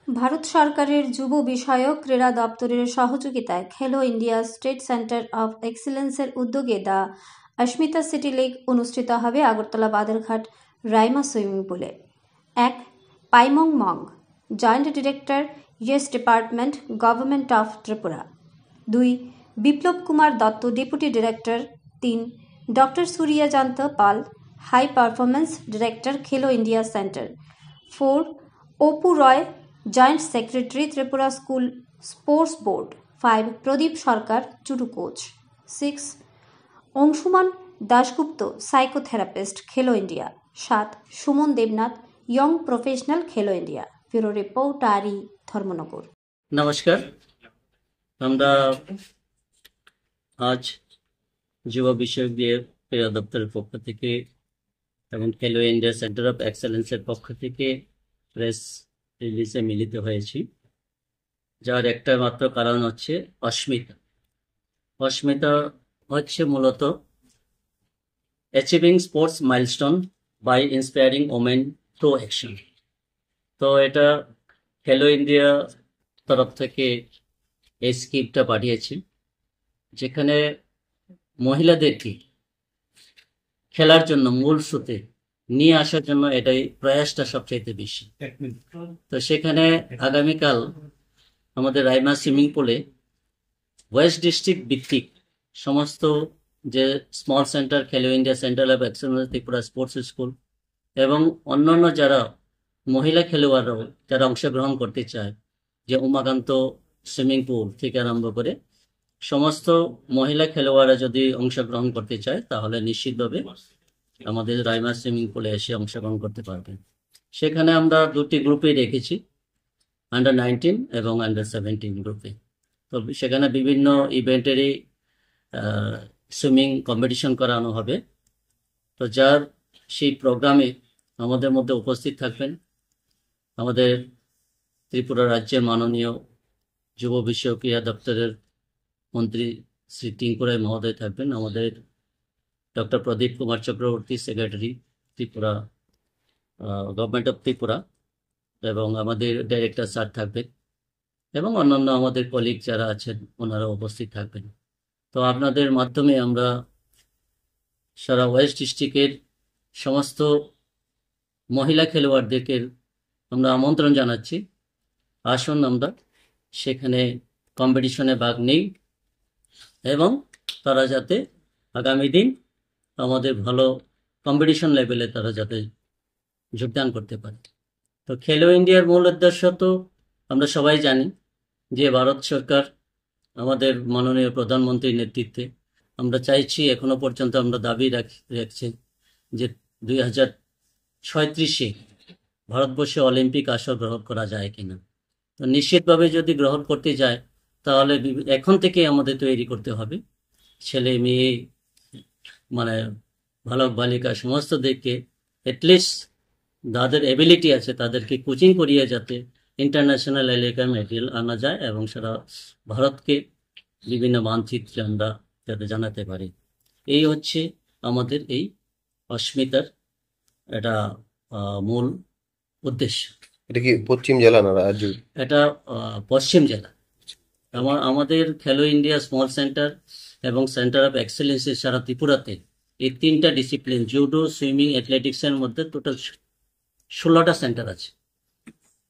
ভারত সরকারের যুব বিষয়ক ক্রীড়া দপ্তরের সহযোগিতায় খেলো ইন্ডিয়া স্টেট সেন্টার অফ এক্সিলেন্সের উদ্যোগে দ্য অস্মিতা সিটি লিগ অনুষ্ঠিত হবে আগরতলা বাদেরঘাট রাইমা সুইমিং পুলে। 1. Paimong Mong, joint director, yes department, government of Tripura. 2. Biplab Kumar Dutta, deputy director. 3. Doctor Suryakanta Pal, high performance director, Khelo India centre. 4. Apu Roy, joint secretary, Tripura school sports board. 5. Pradip Sarkar, judo coach. 6. Anshuman Dasgupta, psychotherapist, Khelo India. 7. Suman Debnath, young professional, Khelo India. Bureau report, আরি, ধর্মনগর। নমস্কার, আমরা আজ যুব বিষয়ক দিয়ে ক্রীড়া দপ্তরের পক্ষ থেকে এবং খেলো ইন্ডিয়া সেন্টার অফ এক্সেলেন্সের পক্ষ থেকে প্রেস রিলিজে মিলিত হয়েছি, যার একটা মাত্র কারণ হচ্ছে অস্মিতা। অস্মিতা হচ্ছে মূলত achieving sports milestone by inspiring women through action. তো এটা খেলো ইন্ডিয়া তরফ থেকে এই স্কিমটা পাঠিয়েছি, যেখানে মহিলাদেরকে খেলার জন্য মূল স্রোতে নিয়ে আসার জন্য এটাই প্রয়াসটা সবচাইতে বেশি। তো সেখানে আগামীকাল আমাদের রাইমা সুইমিং পুলে ওয়েস্ট ডিস্ট্রিক্ট ভিত্তিক সমস্ত যে স্মল সেন্টার, খেলো India centre of excellence, Tripura sports school এবং অন্যান্য যারা মহিলা খেলোয়াড়রাও যারা অংশগ্রহণ করতে চায়, যে উমাকান্ত সুইমিং পুল থেকে আরম্ভ করে সমস্ত মহিলা খেলোয়াড়রা যদি অংশগ্রহণ করতে চায় তাহলে নিশ্চিতভাবে আমাদের রাইমা সুইমিং পুলে এসে অংশগ্রহণ করতে পারবে। সেখানে আমরা দুটি গ্রুপে রেখেছি, আন্ডার 19 এবং আন্ডার 17 গ্রুপে। তো সেখানে বিভিন্ন ইভেন্টেরই সুইমিং কম্পিটিশন করানো হবে। তো যার সেই প্রোগ্রামে আমাদের মধ্যে উপস্থিত থাকবেন আমাদের ত্রিপুরা রাজ্যের মাননীয় যুব বিষয়ক ক্রীড়া দপ্তরের মন্ত্রী শ্রী টিঙ্কুরাই মহোদয় থাকবেন, আমাদের doctor Pradeep Kumar Chakraborty, secretary, Tripura government of Tripura, এবং আমাদের ডাইরেক্টর স্যার থাকবেন এবং অন্যান্য আমাদের কলিগ যারা আছেন ওনারা উপস্থিত থাকবেন। তো আপনাদের মাধ্যমে আমরা সারা ওয়েস্ট ডিস্ট্রিক্টের সমস্ত মহিলা খেলোয়াড়দেরকে আমরা আমন্ত্রণ জানাচ্ছি, আসুন আমরা সেখানে কম্পিটিশনে ভাগ নিই এবং তারা যাতে আগামী দিন আমাদের ভালো কম্পিটিশন লেভেলে তারা যাতে যোগদান করতে পারে। তো খেলো ইন্ডিয়ার মূল উদ্দেশ্য তো আমরা সবাই জানি, যে ভারত সরকার আমাদের মাননীয় প্রধানমন্ত্রীর নেতৃত্বে আমরা চাইছি, এখনো পর্যন্ত আমরা দাবি রাখছি যে 2036-এ ভারতবর্ষে অলিম্পিক আসর গ্রহণ করা যায় কিনা। তো নিশ্চিতভাবে যদি গ্রহণ করতে যায় তাহলে এখন থেকে আমাদের তৈরি করতে হবে, ছেলে মেয়ে মানে বালক বালিকা সমস্তদেরকে অ্যাটলিস্ট যাদের এবিলিটি আছে তাদেরকে কোচিং করিয়ে যাতে ইন্টারন্যাশনাল এলাকায় মেডেল আনা যায় এবং সেটা ভারতকে বিভিন্ন মানচিত্রে আমরা যাতে জানাতে পারি। এই হচ্ছে আমাদের এই অস্মিতার এটা মূল উদ্দেশ্য। এটা কি পশ্চিম জেলা না রাজ্য? এটা পশ্চিম জেলা। আমাদের খেলো ইন্ডিয়া স্মল সেন্টার এবং সেন্টার অফ এক্সেলেন্সের সারা ত্রিপুরাতে এই তিনটা ডিসিপ্লিন, জুডো, সুইমিং, অ্যাথলেটিক্সের মধ্যে টোটাল 16টা সেন্টার আছে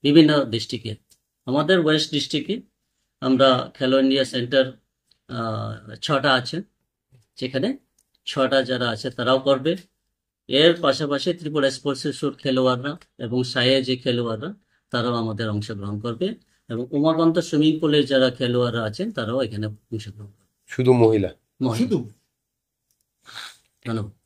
বিভিন্ন ডিস্ট্রিক্টে। আমাদের ওয়েস্ট ডিস্ট্রিক্টে আমরা খেলো ইন্ডিয়া সেন্টার 6টা আছে, যেখানে 6টা যারা আছে তারাও করবে। এর পাশাপাশি ত্রিপুরা স্পোর্টসের খেলোয়াড়রা এবং সায়ে যে খেলোয়াড়রা তারাও আমাদের অংশগ্রহণ করবে এবং উমাকান্ত সুইমিং পুলের যারা খেলোয়াড়রা আছেন তারাও এখানে অংশগ্রহণ করবে। শুধু মহিলা? ধন্যবাদ।